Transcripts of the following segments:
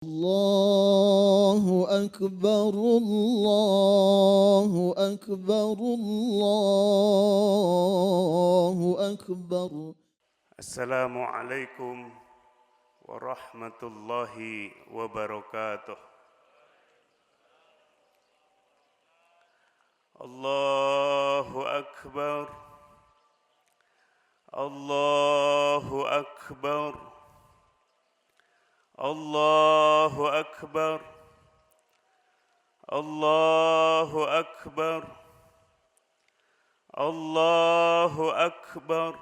الله أكبر الله أكبر الله أكبر. السلام عليكم ورحمة الله وبركاته. الله أكبر الله أكبر الله أكبر الله أكبر الله أكبر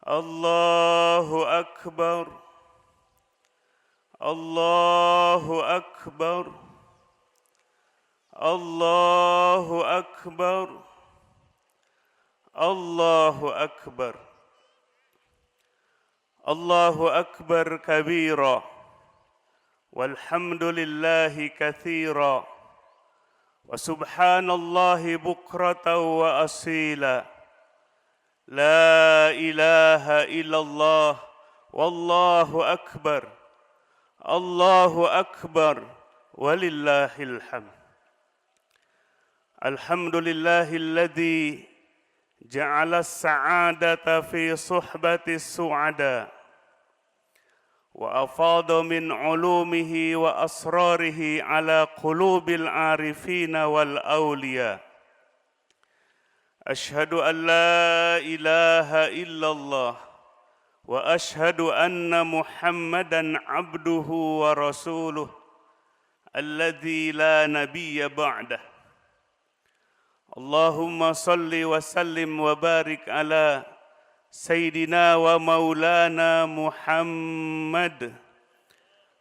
الله أكبر الله أكبر الله أكبر الله أكبر الله أكبر كبيرا والحمد لله كثيرا وسبحان الله بكرة وأصيلا لا إله إلا الله والله أكبر الله أكبر ولله الحمد. الحمد لله الذي جعل السعادة في صحبة السعداء وأفاض من علومه وأسراره على قلوب العارفين والأولياء. أشهد أن لا إله إلا الله وأشهد أن محمدًا عبده ورسوله الذي لا نبي بعده. اللهم صل وسلم وبارك على سيدنا ومولانا محمد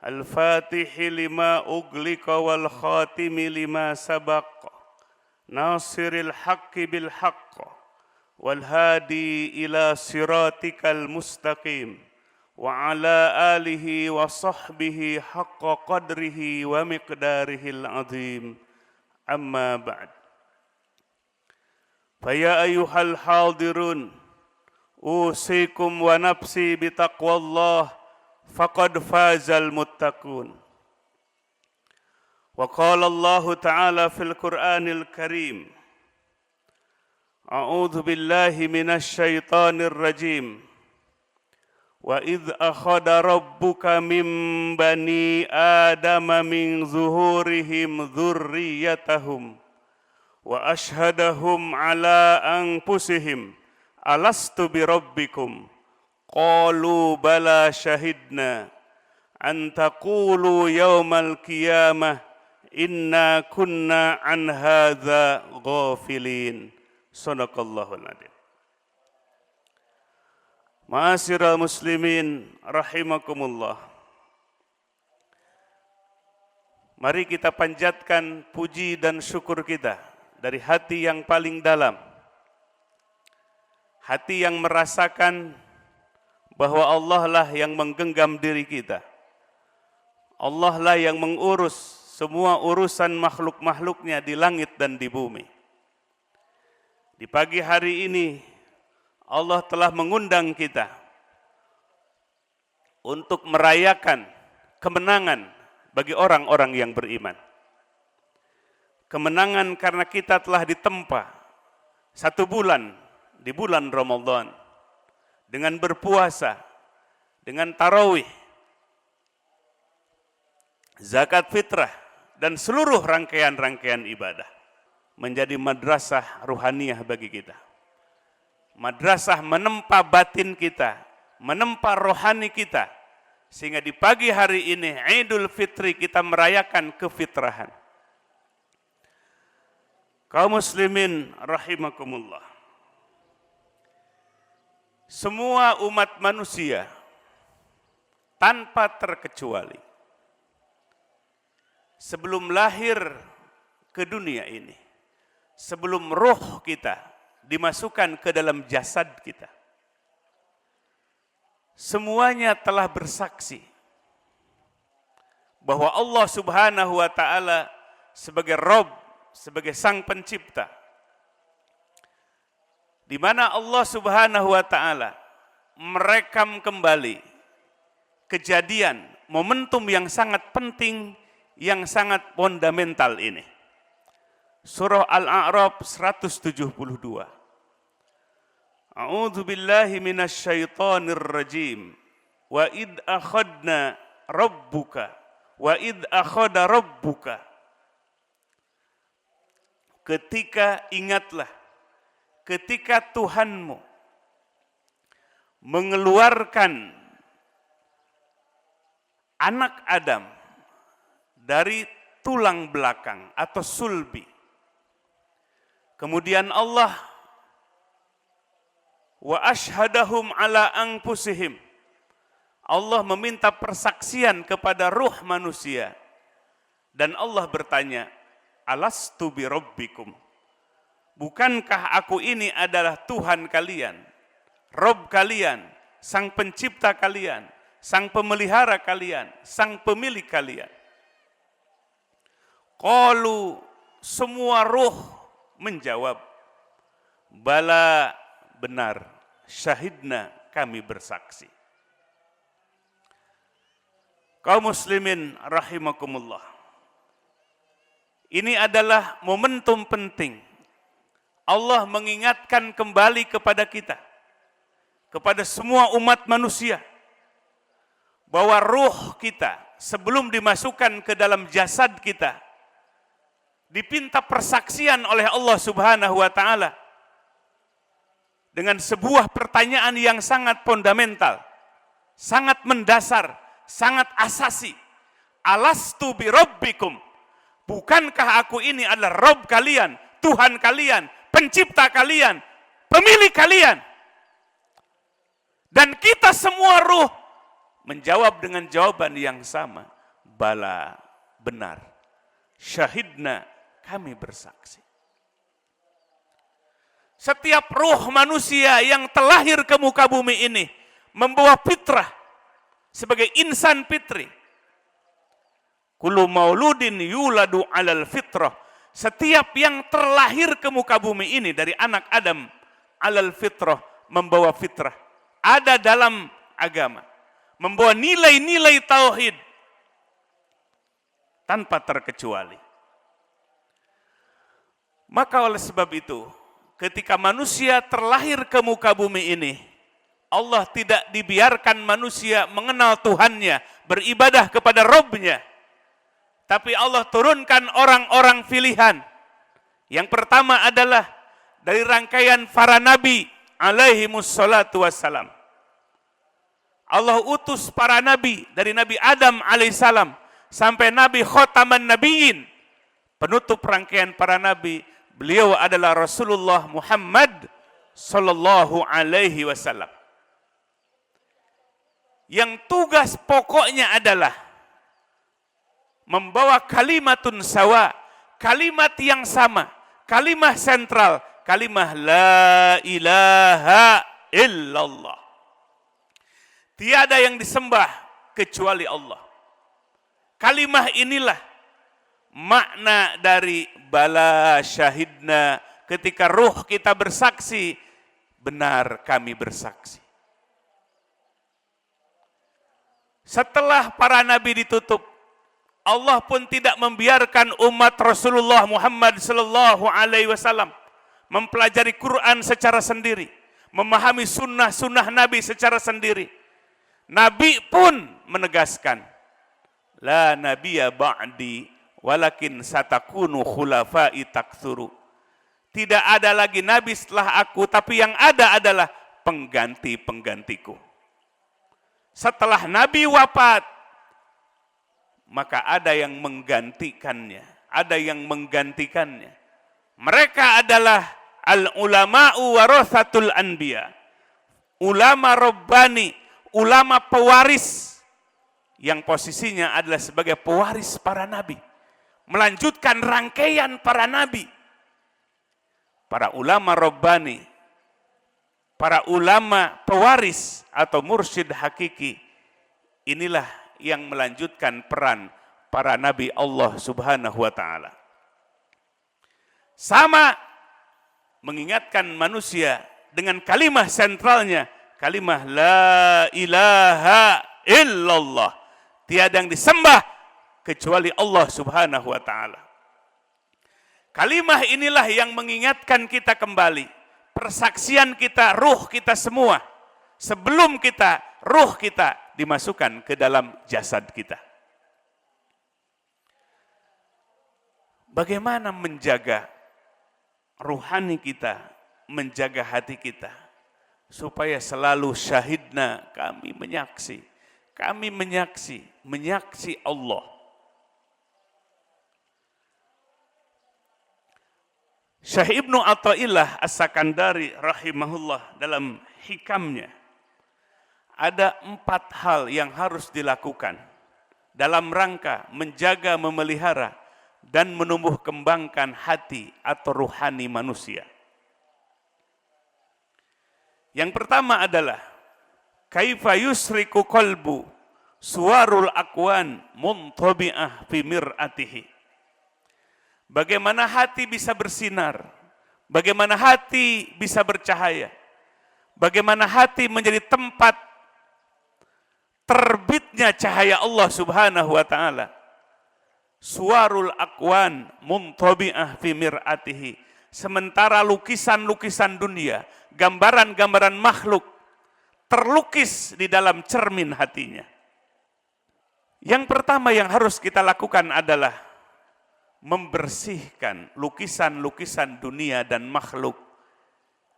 الفاتح لما أغلق والخاتم لما سبق ناصر الحق بالحق والهادي إلى صراطك المستقيم وعلى آله وصحبه حق قدره ومقداره العظيم. أما بعد، فيا أيها الحاضرون أوصيكم ونفسي بتقوى الله فقد فاز المتقون. وقال الله تعالى في القرآن الكريم: أعوذ بالله من الشيطان الرجيم وإذ أخذ ربك من بني آدم من ظهورهم ذريتهم وأشهدهم على أنفسهم ألست بربكم قالوا بلى شهدنا أن تقولوا يوم القيامة إنا كنا عن هذا غافلين. Sadaqallahul adzim. Ma'asyiral muslimin rahimakumullah. Mari kita panjatkan puji dan syukur kita dari hati yang paling dalam. Hati yang merasakan bahwa Allah lah yang menggenggam diri kita. Allah lah yang mengurus semua urusan makhluk-makhluknya di langit dan di bumi. Di pagi hari ini Allah telah mengundang kita untuk merayakan kemenangan bagi orang-orang yang beriman. Kemenangan karena kita telah ditempa 1 bulan di bulan Ramadan dengan berpuasa, dengan tarawih, zakat fitrah, dan seluruh rangkaian-rangkaian ibadah. Menjadi madrasah ruhaniyah bagi kita. Madrasah menempa batin kita, menempa rohani kita, sehingga di pagi hari ini Idul Fitri kita merayakan kefitrahan. Kaum muslimin rahimakumullah. Semua umat manusia tanpa terkecuali sebelum lahir ke dunia ini, sebelum roh kita dimasukkan ke dalam jasad kita, semuanya telah bersaksi bahwa Allah Subhanahu wa taala sebagai Rabb, sebagai Sang Pencipta, di mana Allah Subhanahu wa taala merekam kembali kejadian momentum yang sangat penting, yang sangat fundamental ini. Surah Al-A'raf 172. A'udzu billahi minasyaitonir rajim. Wa id akhadna rabbuka wa id akhada rabbuka. Ingatlah ketika Tuhanmu mengeluarkan anak Adam dari tulang belakang atau sulbi. Kemudian Allah wa ashhadahum ala anfusihim. Allah meminta persaksian kepada ruh manusia. Dan Allah bertanya, alastu bi rabbikum? Bukankah aku ini adalah Tuhan kalian, Rob kalian, sang pencipta kalian, sang pemelihara kalian, sang pemilik kalian? Qalu, semua ruh menjawab, bala, benar, syahidna, kami bersaksi. Kaum muslimin rahimakumullah. Ini adalah momentum penting. Allah mengingatkan kembali kepada kita, kepada semua umat manusia, bahwa ruh kita sebelum dimasukkan ke dalam jasad kita, dipinta persaksian oleh Allah Subhanahu wa Ta'ala dengan sebuah pertanyaan yang sangat fundamental, sangat mendasar, sangat asasi. Alastu bi rabbikum? Bukankah aku ini adalah Rob kalian, Tuhan kalian, pencipta kalian, pemilik kalian? Dan kita semua ruh menjawab dengan jawaban yang sama. Bala, benar. Syahidna, kami bersaksi. Setiap ruh manusia yang terlahir ke muka bumi ini membawa fitrah sebagai insan fitri. Kullu mauludin yuladu alal fitrah. Setiap yang terlahir ke muka bumi ini dari anak Adam alal fitrah, membawa fitrah. Ada dalam agama. Membawa nilai-nilai tauhid tanpa terkecuali. Maka oleh sebab itu, ketika manusia terlahir ke muka bumi ini, Allah tidak dibiarkan manusia mengenal Tuhannya, beribadah kepada Rabb-Nya. Tapi Allah turunkan orang-orang pilihan. Yang pertama adalah dari rangkaian para nabi alaihimus salatu wassalam. Allah utus para nabi dari Nabi Adam alaihissalam sampai Nabi Khotaman Nabiyyin, penutup rangkaian para nabi. Beliau adalah Rasulullah Muhammad sallallahu alaihi wasallam. Yang tugas pokoknya adalah membawa kalimatun sawa, kalimat yang sama, kalimat sentral, kalimat la ilaha illallah. Tiada yang disembah kecuali Allah. Kalimat inilah makna dari bala syahidna, ketika ruh kita bersaksi, benar kami bersaksi. Setelah para nabi ditutup, Allah pun tidak membiarkan umat Rasulullah Muhammad sallallahu alaihi wasallam mempelajari Quran secara sendiri, memahami sunnah-sunnah Nabi secara sendiri. Nabi pun menegaskan, la nabiyya ba'di walakin satakunu khulafai taktsuru. Tidak ada lagi nabi setelah aku, tapi yang ada adalah pengganti-penggantiku. Setelah Nabi wafat, maka ada yang menggantikannya, ada yang menggantikannya. Mereka adalah al-ulama'u warathatul anbiya. Ulama Rabbani, ulama pewaris, yang posisinya adalah sebagai pewaris para nabi. Melanjutkan rangkaian para nabi. Para ulama Rabbani, para ulama pewaris atau mursyid hakiki, inilah yang melanjutkan peran para nabi Allah Subhanahu wa Ta'ala. Sama mengingatkan manusia dengan kalimah sentralnya, kalimah la ilaha illallah. Tiada yang disembah kecuali Allah Subhanahu wa taala. Kalimah inilah yang mengingatkan kita kembali, persaksian kita, ruh kita semua, sebelum ruh kita dimasukkan ke dalam jasad kita. Bagaimana menjaga ruhani kita, menjaga hati kita, supaya selalu syahidna, kami menyaksi Allah. Syekh Ibnu Athaillah As-Sakandari rahimahullah dalam hikamnya, ada 4 hal yang harus dilakukan dalam rangka menjaga, memelihara, dan menumbuh kembangkan hati atau ruhani manusia. Yang pertama adalah kaifa yusriku qalbu suwarul akwan muntabi'ah fi mir'atihi. Bagaimana hati bisa bersinar, bagaimana hati bisa bercahaya, bagaimana hati menjadi tempat terbitnya cahaya Allah Subhanahu wa taala. Suwarul akwan muntabi'ah fi mir'atihi. Sementara lukisan-lukisan dunia, gambaran-gambaran makhluk terlukis di dalam cermin hatinya. Yang pertama yang harus kita lakukan adalah membersihkan lukisan-lukisan dunia dan makhluk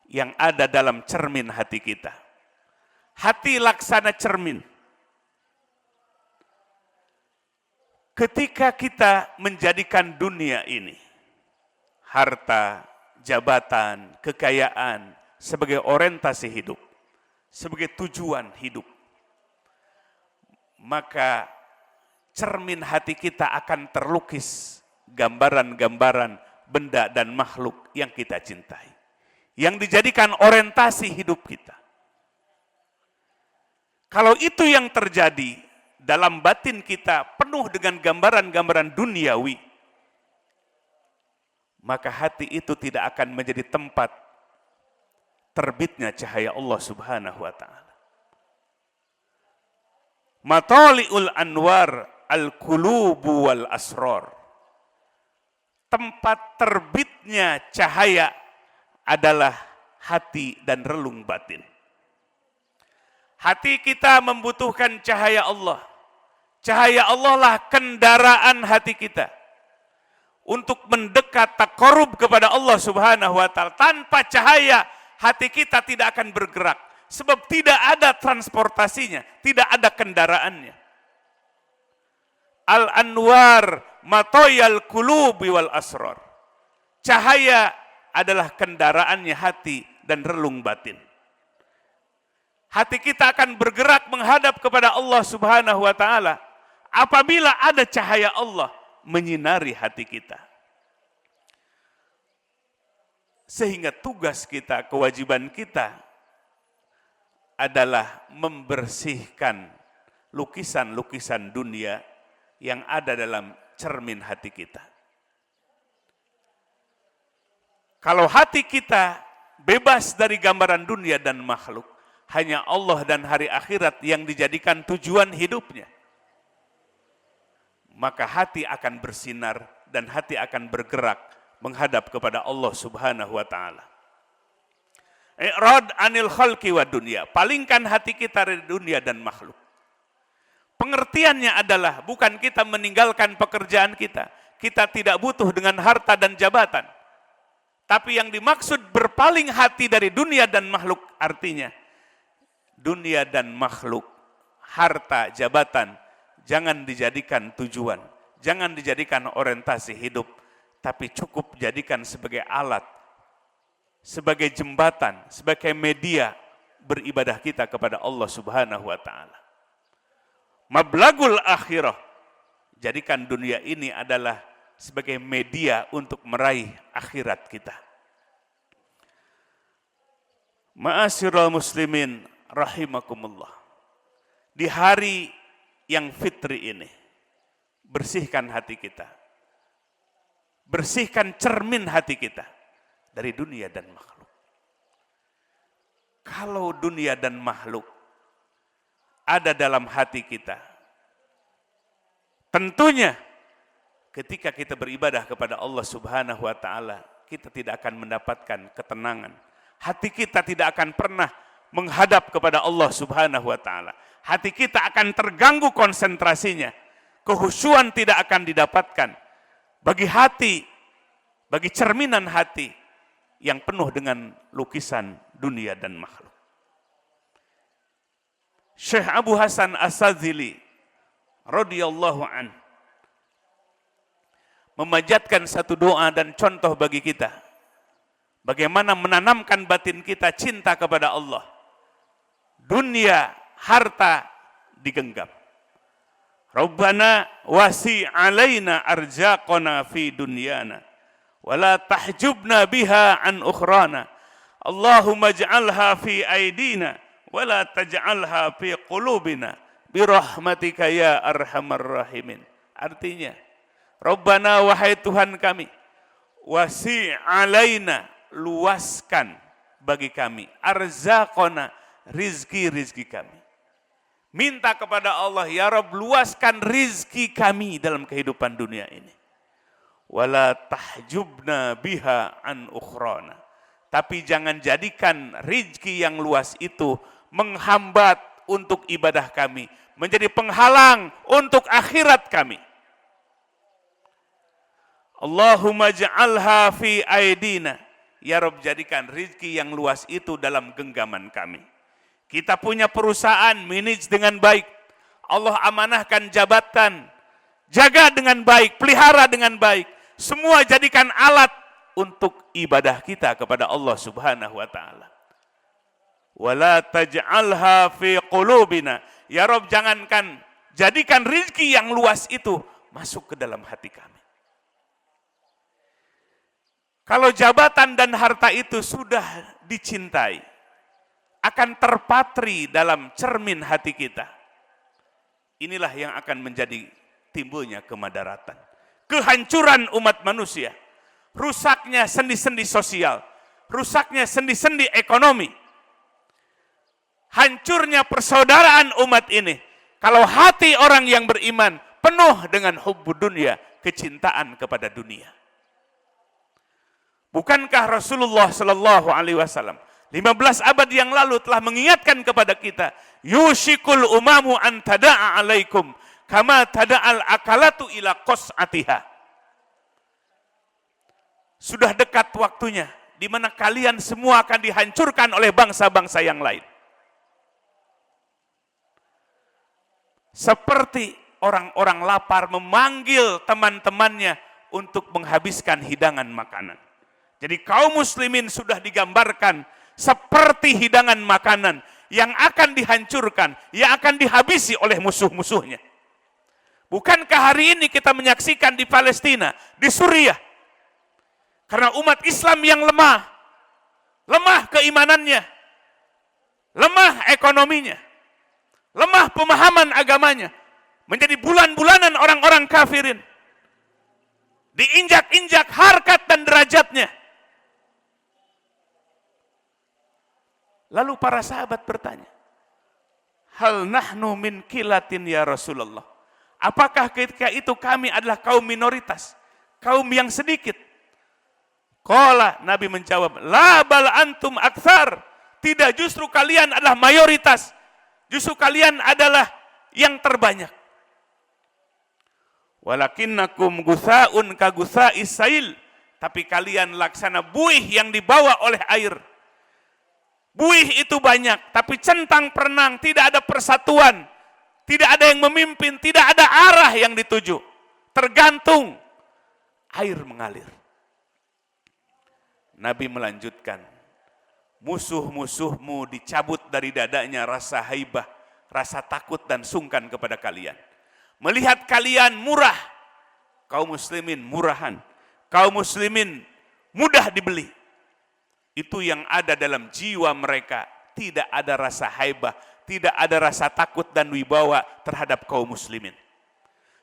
yang ada dalam cermin hati kita. Hati laksana cermin. Ketika kita menjadikan dunia ini, harta, jabatan, kekayaan sebagai orientasi hidup, sebagai tujuan hidup, maka cermin hati kita akan terlukis gambaran-gambaran benda dan makhluk yang kita cintai, yang dijadikan orientasi hidup kita. Kalau itu yang terjadi, dalam batin kita penuh dengan gambaran-gambaran duniawi, maka hati itu tidak akan menjadi tempat terbitnya cahaya Allah Subhanahu wa taala. Matali'ul anwar al-qulubu wal asrar. Tempat terbitnya cahaya adalah hati dan relung batin. Hati kita membutuhkan cahaya Allah. Cahaya Allah lah kendaraan hati kita untuk mendekat taqarrub kepada Allah Subhanahu wa taala. Tanpa cahaya hati kita tidak akan bergerak, sebab tidak ada transportasinya, tidak ada kendaraannya. Al-anwar matoyal qulubi wal asrar. Cahaya adalah kendaraannya hati dan relung batin. Hati kita akan bergerak menghadap kepada Allah Subhanahu wa taala apabila ada cahaya Allah menyinari hati kita. Sehingga tugas kita, kewajiban kita adalah membersihkan lukisan-lukisan dunia yang ada dalam cermin hati kita. Kalau hati kita bebas dari gambaran dunia dan makhluk, hanya Allah dan hari akhirat yang dijadikan tujuan hidupnya, maka hati akan bersinar dan hati akan bergerak menghadap kepada Allah Subhanahu wa taala. I'rad anil khalqi wa dunya. Palingkan hati kita dari dunia dan makhluk. Pengertiannya adalah bukan kita meninggalkan pekerjaan kita. Kita tidak butuh dengan harta dan jabatan. Tapi yang dimaksud berpaling hati dari dunia dan makhluk artinya dunia dan makhluk, harta, jabatan jangan dijadikan tujuan, jangan dijadikan orientasi hidup, tapi cukup jadikan sebagai alat, sebagai jembatan, sebagai media beribadah kita kepada Allah Subhanahu wa taala. Mablagul akhirah, jadikan dunia ini adalah sebagai media untuk meraih akhirat kita. Ma'asyiral muslimin rahimakumullah. Di hari yang fitri ini, bersihkan hati kita. Bersihkan cermin hati kita dari dunia dan makhluk. Kalau dunia dan makhluk ada dalam hati kita, Tentunya ketika kita beribadah kepada Allah Subhanahu wa taala, kita tidak akan mendapatkan ketenangan. Hati kita tidak akan pernah menghadap kepada Allah Subhanahu wa taala. Hati kita akan terganggu konsentrasinya. Kehusyuan tidak akan didapatkan. Bagi hati, bagi cerminan hati yang penuh dengan lukisan dunia dan makhluk. Syekh Abu Hasan As-Sadzili radhiyallahu an memanjatkan satu doa dan contoh bagi kita bagaimana menanamkan batin kita cinta kepada Allah. Dunia, harta digenggam. Rabbana wasi' alaina arzaqana fi dunyana wala tahjubna biha an ukhrana. Allahumma ij'alha fi aidina wala taj'alha fi qulubina birahmatika ya arhamar rahimin. Artinya, Rabbana wahai Tuhan kami, wasi' alaina, luaskan bagi kami, arzaqana, rizki-rizki kami. Minta kepada Allah, ya Rabb, luaskan rizki kami dalam kehidupan dunia ini. Wala tahjubna biha an ukhrana. Tapi jangan jadikan rizki yang luas itu menghambat untuk ibadah kami, menjadi penghalang untuk akhirat kami. Allahumma ja'alha fi aidina. Ya Rabb, jadikan rizki yang luas itu dalam genggaman kami. Kita punya perusahaan, manage dengan baik. Allah amanahkan jabatan, jaga dengan baik, pelihara dengan baik. Semua jadikan alat untuk ibadah kita kepada Allah Subhanahu wa taala. Wala taj'alha fi qulubina. Ya Rabb, jadikan rizki yang luas itu masuk ke dalam hati kami. Kalau jabatan dan harta itu sudah dicintai, akan terpatri dalam cermin hati kita. Inilah yang akan menjadi timbulnya kemadaratan. Kehancuran umat manusia. Rusaknya sendi-sendi sosial. Rusaknya sendi-sendi ekonomi. Hancurnya persaudaraan umat ini. Kalau hati orang yang beriman penuh dengan hubbud dunya, kecintaan kepada dunia. Bukankah Rasulullah Sallallahu Alaihi Wasallam 15 abad yang lalu telah mengingatkan kepada kita, yushikul umamu an tada'a alaikum kama tada'al akalatu ila qas'atiha. Sudah dekat waktunya di mana kalian semua akan dihancurkan oleh bangsa-bangsa yang lain. Seperti orang-orang lapar memanggil teman-temannya untuk menghabiskan hidangan makanan. Jadi kaum muslimin sudah digambarkan seperti hidangan makanan yang akan dihancurkan, yang akan dihabisi oleh musuh-musuhnya. Bukankah hari ini kita menyaksikan di Palestina, di Suriah, karena umat Islam yang lemah keimanannya, lemah ekonominya, lemah pemahaman agamanya, menjadi bulan-bulanan orang-orang kafirin, diinjak-injak harkat dan derajatnya. Lalu para sahabat bertanya, hal nahnu min kilatin ya Rasulullah. Apakah ketika itu kami adalah kaum minoritas, kaum yang sedikit? Qala, Nabi menjawab, la bal antum aktsar. Tidak, justru kalian adalah mayoritas. Justru kalian adalah yang terbanyak. Walakinnakum gusaun ka gusa'is sail. Tapi kalian laksana buih yang dibawa oleh air. Buih itu banyak, tapi centang perenang, tidak ada persatuan, tidak ada yang memimpin, tidak ada arah yang dituju. Tergantung, air mengalir. Nabi melanjutkan, musuh-musuhmu dicabut dari dadanya rasa haibah, rasa takut dan sungkan kepada kalian. Melihat kalian murah, kaum muslimin murahan, kaum muslimin mudah dibeli. Itu yang ada dalam jiwa mereka. Tidak ada rasa haibah, tidak ada rasa takut dan wibawa terhadap kaum muslimin.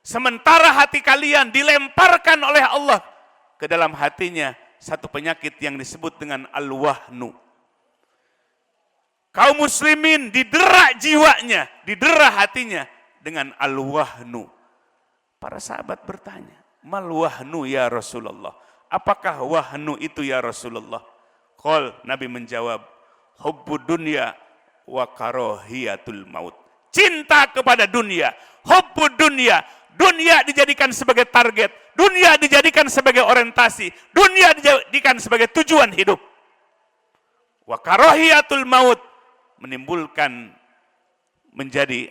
Sementara hati kalian dilemparkan oleh Allah ke dalam hatinya satu penyakit yang disebut dengan al-wahnu. Kaum muslimin didera jiwanya, didera hatinya dengan al-wahnu. Para sahabat bertanya, mal wahnu ya Rasulullah? Apakah wahnu itu ya Rasulullah? Qal, Nabi menjawab, hubbud dunya wa karahiyatul maut. Cinta kepada dunia, hubbud dunya. Dunia dijadikan sebagai target, dunia dijadikan sebagai orientasi, dunia dijadikan sebagai tujuan hidup. Wa karahiyatul maut, menimbulkan menjadi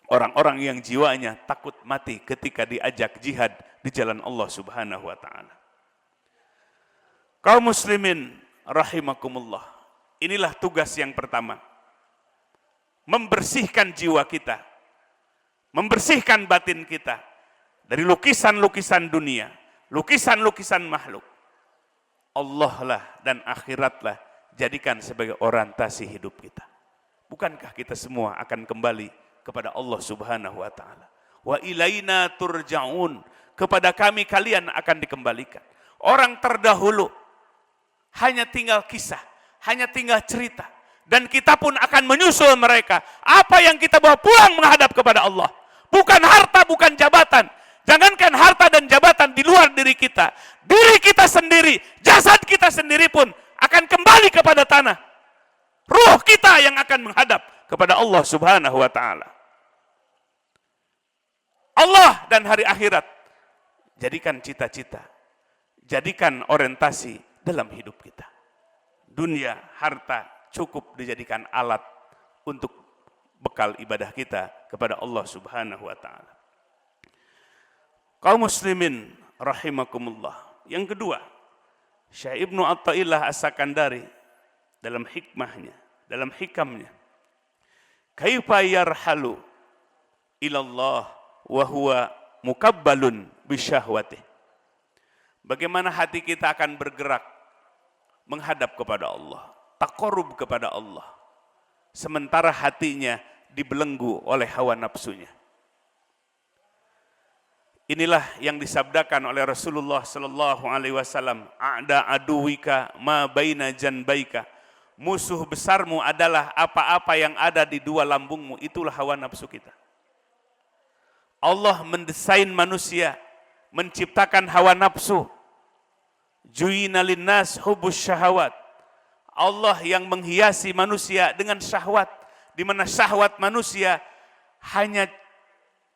orang-orang yang jiwanya takut mati ketika diajak jihad di jalan Allah Subhanahu wa taala. Kaum muslimin rahimakumullah. Inilah tugas yang pertama. Membersihkan jiwa kita. Membersihkan batin kita dari lukisan-lukisan dunia, lukisan-lukisan makhluk. Allah lah dan akhiratlah jadikan sebagai orientasi hidup kita. Bukankah kita semua akan kembali kepada Allah Subhanahu wa taala? Wa ilaina turja'un, kepada kami kalian akan dikembalikan. Orang terdahulu hanya tinggal kisah, hanya tinggal cerita, dan kita pun akan menyusul mereka. Apa yang kita bawa pulang menghadap kepada Allah, bukan harta, bukan jabatan. Jangankan harta dan jabatan di luar diri kita sendiri, jasad kita sendiri pun akan kembali kepada tanah. Ruh kita yang akan menghadap kepada Allah Subhanahu wa taala. Allah dan hari akhirat jadikan cita-cita, jadikan orientasi dalam hidup kita. Dunia, harta cukup dijadikan alat untuk bekal ibadah kita kepada Allah Subhanahu wa taala. Kaum muslimin rahimakumullah. Yang kedua, Syekh Ibnu Athaillah As-Sakandari dalam hikmahnya, dalam hikamnya, kaifa yarhalu ilallah wa huwa mukabbalun bisyahwatih. Bagaimana hati kita akan bergerak menghadap kepada Allah, taqarrub kepada Allah, sementara hatinya dibelenggu oleh hawa nafsunya. Inilah yang disabdakan oleh Rasulullah sallallahu alaihi wasallam, a'da aduwika ma baina janbaika. Musuh besarmu adalah apa-apa yang ada di dua lambungmu, itulah hawa nafsu kita. Allah mendesain manusia, menciptakan hawa nafsu. Ju'ina linnas hubbus syahawat. Allah yang menghiasi manusia dengan syahwat, di mana syahwat manusia hanya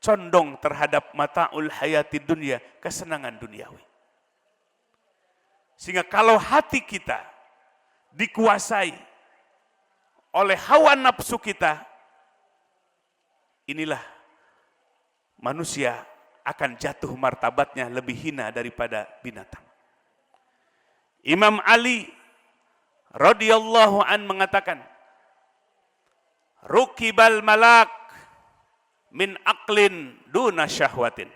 condong terhadap mata'ul hayati dunia, kesenangan duniawi. Sehingga kalau hati kita dikuasai oleh hawa nafsu kita, inilah manusia akan jatuh martabatnya lebih hina daripada binatang. Imam Ali radhiyallahu an mengatakan, rukibal malak min aqlin duna syahwatin.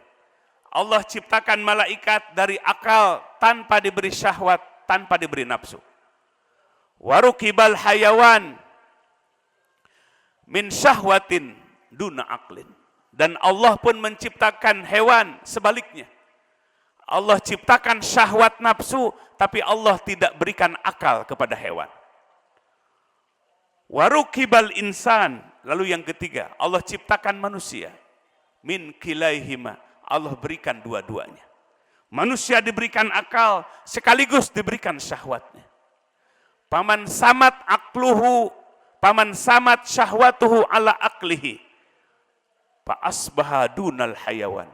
Allah ciptakan malaikat dari akal tanpa diberi syahwat, tanpa diberi nafsu. Warukibal hayawan min syahwatin duna aqlin. Dan Allah pun menciptakan hewan sebaliknya. Allah ciptakan syahwat nafsu, tapi Allah tidak berikan akal kepada hewan. Warukibal insan. Lalu yang ketiga, Allah ciptakan manusia. Min kilaihima. Allah berikan dua-duanya. Manusia diberikan akal, sekaligus diberikan syahwatnya. Paman samat akluhu, paman samat syahwatuhu ala aklihi. Fa'asbaha dunal hayawan.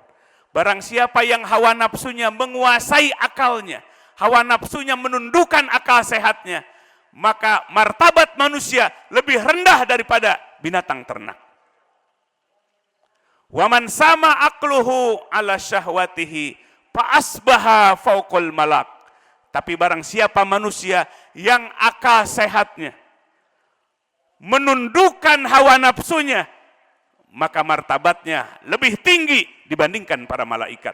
Barang siapa yang hawa nafsunya menguasai akalnya, hawa nafsunya menundukkan akal sehatnya, maka martabat manusia lebih rendah daripada binatang ternak. Waman sama akluhu ala syahwatihi fa'asbaha fauqul malak. Tapi barang siapa manusia yang akal sehatnya menundukkan hawa nafsunya, maka martabatnya lebih tinggi dibandingkan para malaikat.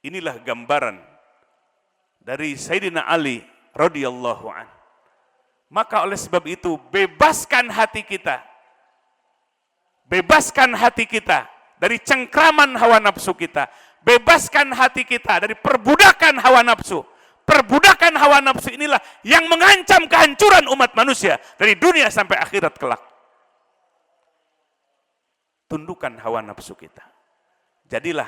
Inilah gambaran dari Sayyidina Ali radhiyallahu an. Maka oleh sebab itu, bebaskan hati kita. Bebaskan hati kita dari cengkraman hawa nafsu kita. Bebaskan hati kita dari perbudakan hawa nafsu. Perbudakan hawa nafsu inilah yang mengancam kehancuran umat manusia dari dunia sampai akhirat kelak. tundukkan hawa nafsu kita. Jadilah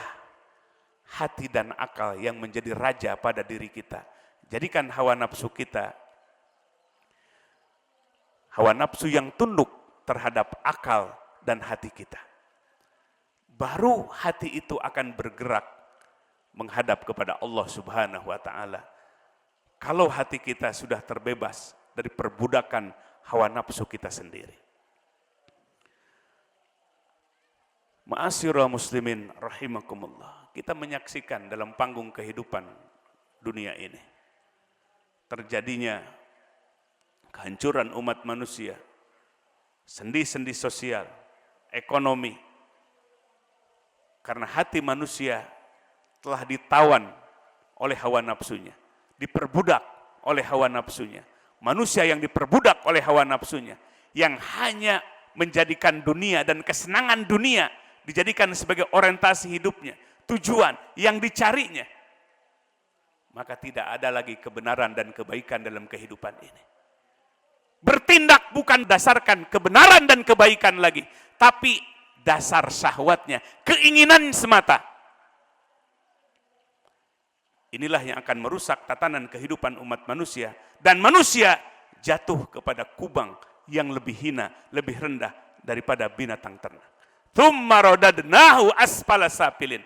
hati dan akal yang menjadi raja pada diri kita. Jadikan hawa nafsu kita hawa nafsu yang tunduk terhadap akal dan hati kita. Baru hati itu akan bergerak menghadap kepada Allah Subhanahu wa taala. Kalau hati kita sudah terbebas dari perbudakan hawa nafsu kita sendiri. Ma'asyiral muslimin rahimakumullah. Kita menyaksikan dalam panggung kehidupan dunia ini terjadinya kehancuran umat manusia, sendi-sendi sosial, ekonomi, karena hati manusia telah ditawan oleh hawa nafsunya, diperbudak oleh hawa nafsunya. Manusia yang diperbudak oleh hawa nafsunya, yang hanya menjadikan dunia dan kesenangan dunia dijadikan sebagai orientasi hidupnya, tujuan yang dicarinya, maka tidak ada lagi kebenaran dan kebaikan dalam kehidupan ini. Bertindak bukan dasarkan kebenaran dan kebaikan lagi, tapi dasar syahwatnya, keinginan semata. Inilah yang akan merusak tatanan kehidupan umat manusia, dan manusia jatuh kepada kubang yang lebih hina, lebih rendah daripada binatang ternak. Tsumma radadnahu asfala safilin.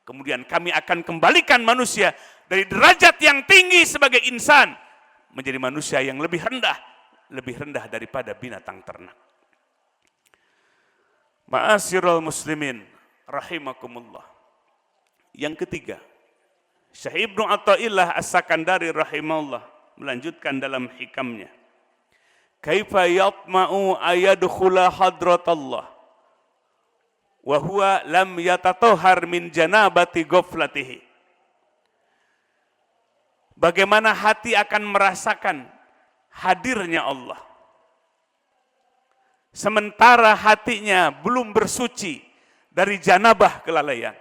Kemudian kami akan kembalikan manusia dari derajat yang tinggi sebagai insan menjadi manusia yang lebih rendah daripada binatang ternak. Ma'asyiral muslimin rahimakumullah. Yang ketiga, Syekh Ibnu Athaillah As-Sakandari rahimahullah melanjutkan dalam hikamnya, kaifa yatma'u ayadkhula hadratallah wa huwa lam yatatahhar min janabati ghaflatihi. Bagaimana hati akan merasakan hadirnya Allah, sementara hatinya belum bersuci dari janabah kelalaian.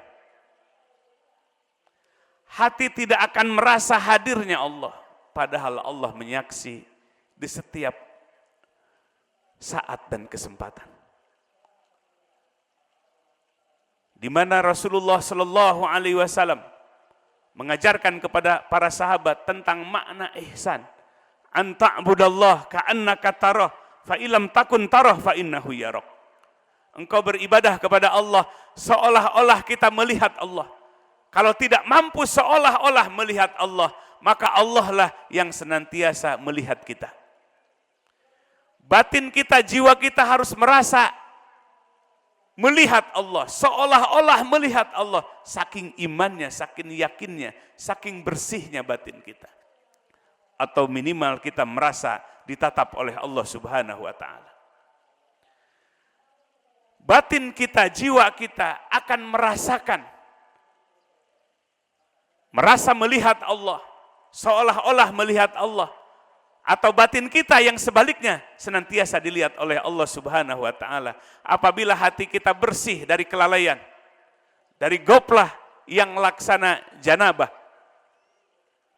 Hati tidak akan merasa hadirnya Allah, padahal Allah menyaksi di setiap saat dan kesempatan. Di mana Rasulullah Shallallahu Alaihi Wasallam mengajarkan kepada para sahabat tentang makna ihsan. Anta'budallah ka'annaka tarah, fa ilam takun tarah fa innahu yarak. Engkau beribadah kepada Allah seolah-olah kita melihat Allah. Kalau tidak mampu seolah-olah melihat Allah, maka Allah lah yang senantiasa melihat kita. Batin kita, jiwa kita harus merasa melihat Allah, seolah-olah melihat Allah. Saking imannya, saking yakinnya, saking bersihnya batin kita. Atau minimal kita merasa ditatap oleh Allah Subhanahu wa ta'ala. Batin kita, jiwa kita akan merasakan, merasa melihat Allah, seolah-olah melihat Allah. Atau batin kita yang sebaliknya senantiasa dilihat oleh Allah Subhanahu wa ta'ala. Apabila hati kita bersih dari kelalaian, dari goplah yang laksana janabah.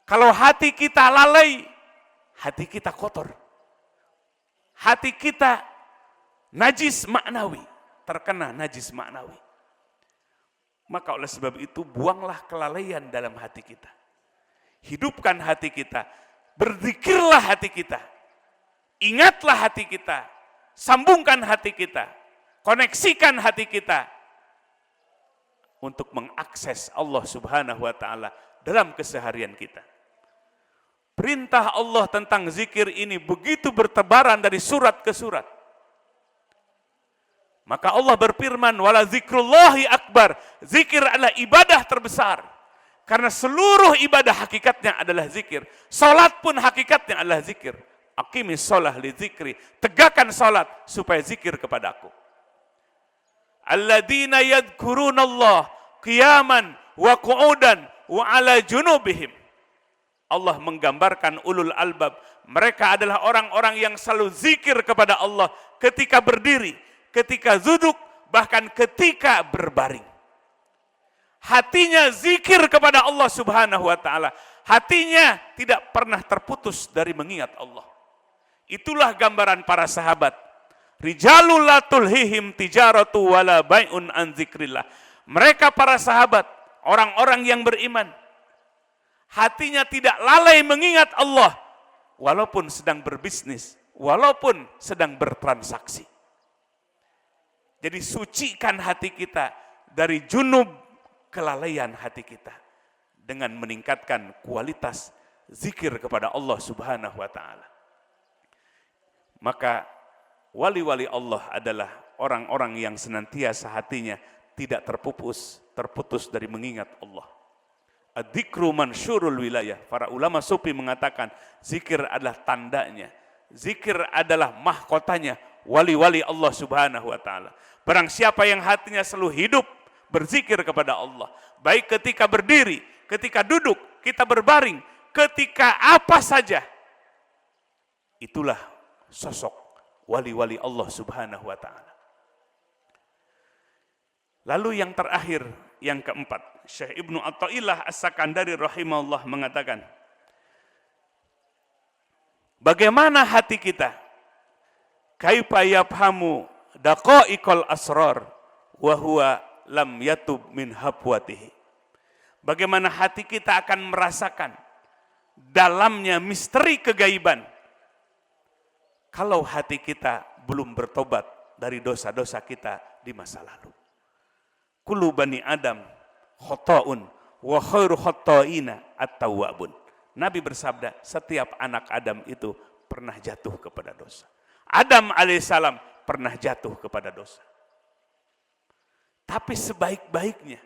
Kalau hati kita lalai, hati kita kotor. Hati kita najis maknawi, terkena najis maknawi. Maka oleh sebab itu buanglah kelalaian dalam hati kita. Hidupkan hati kita. Berzikirlah hati kita, ingatlah hati kita, sambungkan hati kita, koneksikan hati kita untuk mengakses Allah Subhanahu wa ta'ala dalam keseharian kita. Perintah Allah tentang zikir ini begitu bertebaran dari surat ke surat. Maka Allah berfirman, wala zikrullahi akbar, zikir adalah ibadah terbesar. Karena seluruh ibadah hakikatnya adalah zikir. Salat pun hakikatnya adalah zikir. Aqimis shalah li zikri. Tegakkan salat supaya zikir kepadaku. Alladzina yadhkurunallah qiyaman wa qu'udan wa ala junubihim. Allah menggambarkan ulul albab. Mereka adalah orang-orang yang selalu zikir kepada Allah ketika berdiri, ketika duduk, bahkan ketika berbaring. Hatinya zikir kepada Allah Subhanahu wa ta'ala. Hatinya tidak pernah terputus dari mengingat Allah. Itulah gambaran para sahabat Rijalul la tulhihim tijaratu wala bai'un an dzikrillah. Mereka para sahabat, orang-orang yang beriman, hatinya tidak lalai mengingat Allah walaupun sedang berbisnis, walaupun sedang bertransaksi. Jadi sucikan hati kita dari junub kelalaian hati kita dengan meningkatkan kualitas zikir kepada Allah Subhanahu wa taala. Maka wali-wali Allah adalah orang-orang yang senantiasa hatinya tidak terputus dari mengingat Allah. Adzikru mansyurul wilayah. Para ulama sufi mengatakan zikir adalah tandanya. Zikir adalah mahkotanya wali-wali Allah Subhanahu wa taala. Barang siapa yang hatinya selalu hidup berzikir kepada Allah, baik ketika berdiri, ketika duduk, kita berbaring, ketika apa saja, itulah sosok wali-wali Allah Subhanahu wa taala. Lalu yang terakhir, yang keempat, Syekh Ibnu Athaillah As-Sakandari rahimahullah mengatakan, bagaimana hati kita? Kaifa yafhamu daqaiqal asrar wa huwa lam yatub min habwatihi. Bagaimana hati kita akan merasakan dalamnya misteri kegaiban kalau hati kita belum bertobat dari dosa-dosa kita di masa lalu. Kullu bani Adam khata'un wa khairu khata'ina at-tawwabun. Nabi bersabda, setiap anak Adam itu pernah jatuh kepada dosa. Adam alaihissalam pernah jatuh kepada dosa. Tapi sebaik-baiknya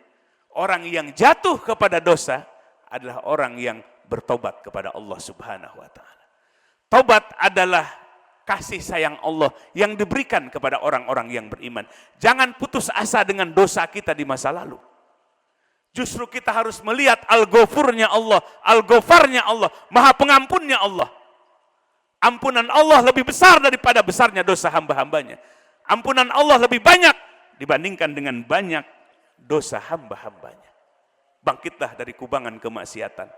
orang yang jatuh kepada dosa adalah orang yang bertobat kepada Allah Subhanahu wa taala. Tobat adalah kasih sayang Allah yang diberikan kepada orang-orang yang beriman. Jangan putus asa dengan dosa kita di masa lalu. Justru kita harus melihat Al-Ghafurnya Allah, Al-Ghafarnya Allah, Maha Pengampunnya Allah. Ampunan Allah lebih besar daripada besarnya dosa hamba-hambanya. Ampunan Allah lebih banyak dibandingkan dengan banyak dosa hamba-hambanya. Bangkitlah dari kubangan kemaksiatan.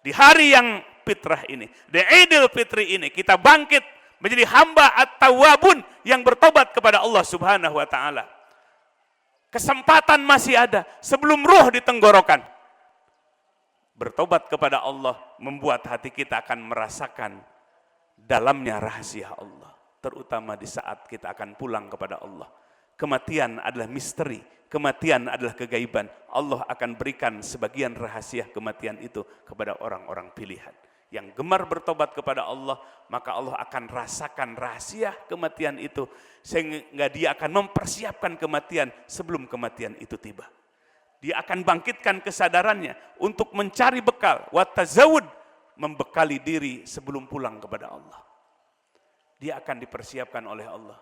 Di hari yang fitrah ini, di Idul Fitri ini, kita bangkit menjadi hamba at-tawwabun yang bertobat kepada Allah Subhanahu wa taala. Kesempatan masih ada sebelum ruh di tenggorokan. Bertobat kepada Allah membuat hati kita akan merasakan dalamnya rahasia Allah, terutama di saat kita akan pulang kepada Allah. Kematian adalah misteri, kematian adalah kegaiban. Allah akan berikan sebagian rahasia kematian itu kepada orang-orang pilihan. Yang gemar bertobat kepada Allah, maka Allah akan rasakan rahasia kematian itu, sehingga dia akan mempersiapkan kematian sebelum kematian itu tiba. Dia akan bangkitkan kesadarannya untuk mencari bekal, wa tazawud, membekali diri sebelum pulang kepada Allah. Dia akan dipersiapkan oleh Allah,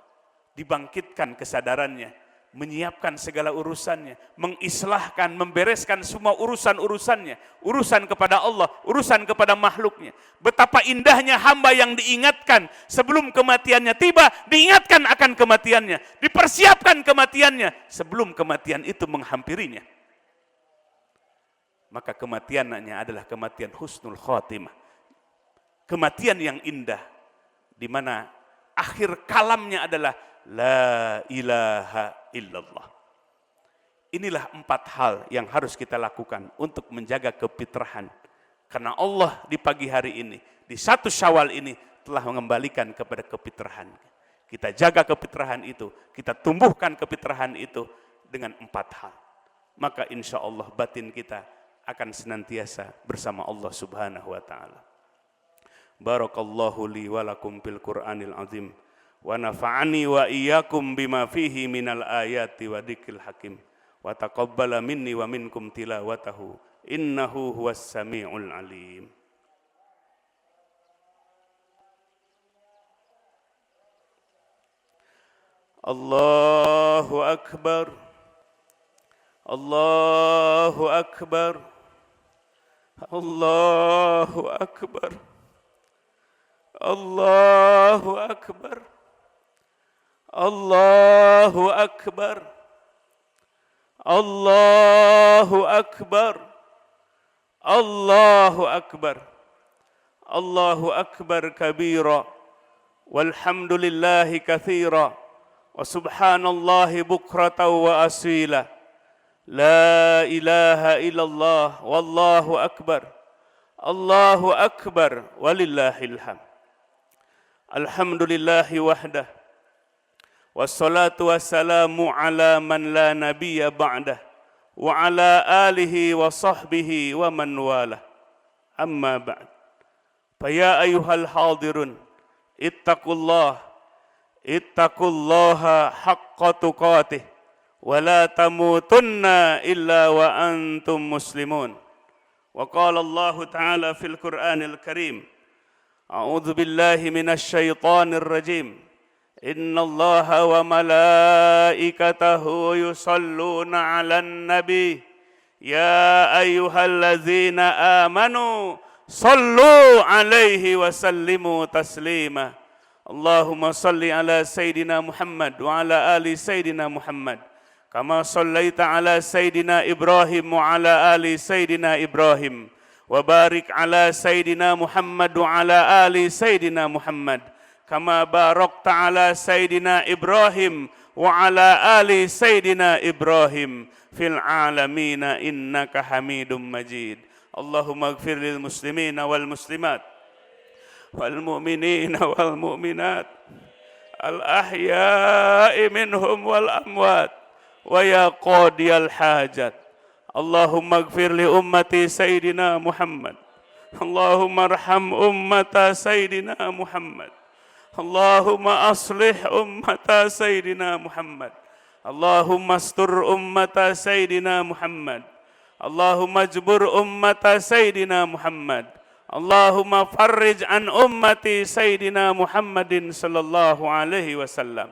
dibangkitkan kesadarannya, menyiapkan segala urusannya, mengislahkan, membereskan semua urusan-urusannya, urusan kepada Allah, urusan kepada makhluknya. Betapa indahnya hamba yang diingatkan sebelum kematiannya tiba, diingatkan akan kematiannya, dipersiapkan kematiannya sebelum kematian itu menghampirinya. Maka kematiannya adalah kematian husnul khatimah, kematian yang indah, di mana akhir kalamnya adalah la ilaha illallah. Inilah 4 hal yang harus kita lakukan untuk menjaga kefitrahan. Karena Allah di pagi hari ini, di 1 Syawal ini telah mengembalikan kepada kefitrahan. Kita jaga kefitrahan itu, kita tumbuhkan kefitrahan itu dengan 4 hal. Maka insya Allah batin kita akan senantiasa bersama Allah Subhanahu wa taala. Barakallahu li wa lakum fil Qur'anil azim. Wa nafa'ani wa iyyakum bima fihi minal ayati wa dzikril hakim wa taqabbala minni wa minkum tilawatahu innahu huwas samiul alim. Allahu akbar, Allahu akbar, Allahu akbar, Allahu akbar, Allahu akbar, Allahu akbar, Allahu akbar, Allahu akbar kabira, walhamdulillahi katsira, wa subhanallahi bukratan wa asila. La ilaha illallah wallahu akbar. Allahu akbar walillahil hamd. Alhamdulillahi wahdah. Wassalatu wassalamu ala man la nabiyya ba'dah. Wa ala alihi wa sahbihi wa man walah. Amma ba'd. Faya ayyuhal hadirun. Ittaqullaha haqqa tuqatih. Wa la tamutunna illa wa antum muslimun. Wa qala Allah Ta'ala fil Qur'anil Karim. A'udzu billahi minasy syaithanir rajim. Innallaha wa malaikatahu yusalluna 'alan nabi. Ya ayyuhallazina amanu sallu 'alaihi wa sallimu taslima. Allahumma salli ala Sayyidina Muhammad wa ala ali Sayyidina Muhammad. Kama sallaita ala Sayyidina Ibrahim wa ala ali Sayyidina Ibrahim. Wa barik ala Sayyidina Muhammad wa ala ali Sayyidina Muhammad. Kama barakta ala Sayyidina Ibrahim wa ala ali Sayyidina Ibrahim fil alamina innaka Hamidum Majid. Allahumma ighfir lil muslimina wal muslimat wal mu'minina wal mu'minat al ahya'i minhum wal amwat wa ya qadiyal hajat. Allahumma ighfir li ummati Sayyidina Muhammad. Allahumma arham ummata Sayyidina Muhammad. Allahumma aslih ummata Sayyidina Muhammad. Allahumma astur ummata Sayyidina Muhammad. Allahumma jbur ummata Sayyidina Muhammad. Allahumma farrij an ummati Sayyidina Muhammadin sallallahu alaihi wasallam.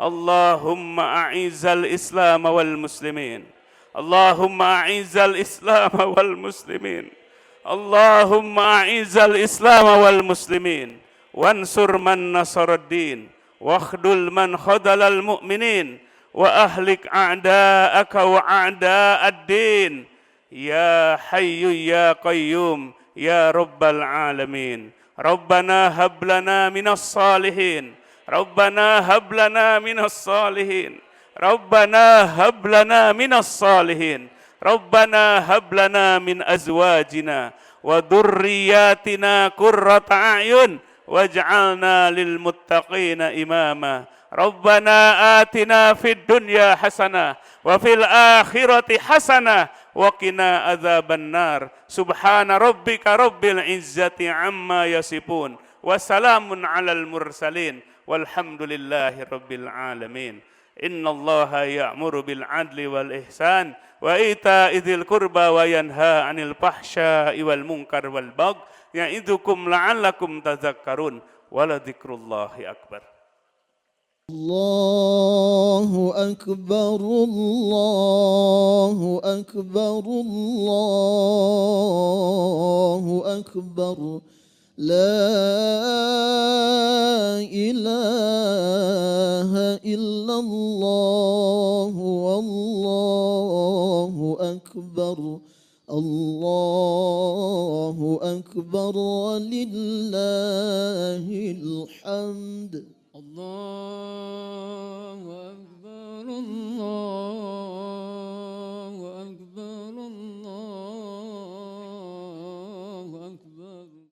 Allahumma a'izzal Islam wal muslimin. Allahumma a'izzal Islam wal muslimin. Allahumma a'izzal Islam wal muslimin. Wansur man nasaraddin. Wakhdul man khadalal mu'minin. Wa ahlik a'da'aka wa a'da'ad-din. Ya hayyu ya qayyum ya rabbal alamin. Rabbana hab lana minas salihin. Rabbana hab lana minas salihin. Rabbana hab lana minas salihin. Rabbana hab lana min azwajina wa dhurriyyatina qurrata a'yun waj'alna lil muttaqina imama. Rabbana atina fid dunya hasanah wa fil akhirati hasanah wa qina adzabannar. Subhana rabbika rabbil izzati amma yasifun wa salamun alal mursalin walhamdulillahi rabbil alamin. Innallaha ya'muru bil adli wal ihsan wa ita'i dzil qurba wa yanha 'anil fahsya'i wal munkar wal baghi ya'idukum la'allakum tadhakkarun wa la dzikrullahi akbar. Allahu akbar, Allahu akbar, Allahu akbar. La ilaha illallah, wallahu akbar. Allahu akbar walillahil hamd. Allah